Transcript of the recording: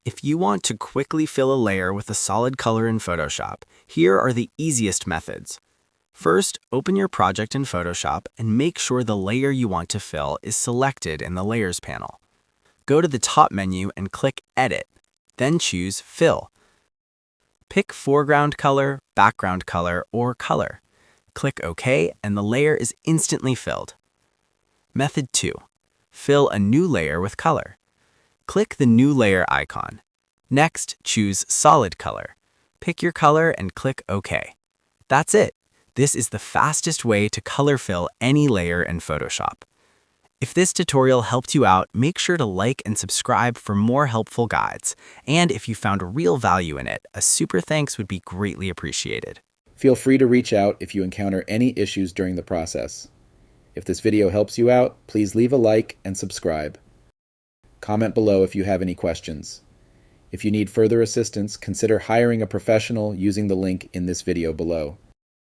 If you want to quickly fill a layer with a solid color in Photoshop, here are the easiest methods. First, open your project in Photoshop and make sure the layer you want to fill is selected in the Layers panel. Go to the top menu and click Edit, then choose Fill. Pick foreground color, background color, or color. Click OK and the layer is instantly filled. Method 2. Fill a new layer with color. Click the New Layer icon. Next, choose Solid Color. Pick your color and click OK. That's it. This is the fastest way to color fill any layer in Photoshop. If this tutorial helped you out, make sure to like and subscribe for more helpful guides. And if you found real value in it, a super thanks would be greatly appreciated. Feel free to reach out if you encounter any issues during the process. If this video helps you out, please leave a like and subscribe. Comment below if you have any questions. If you need further assistance, consider hiring a professional using the link in this video below.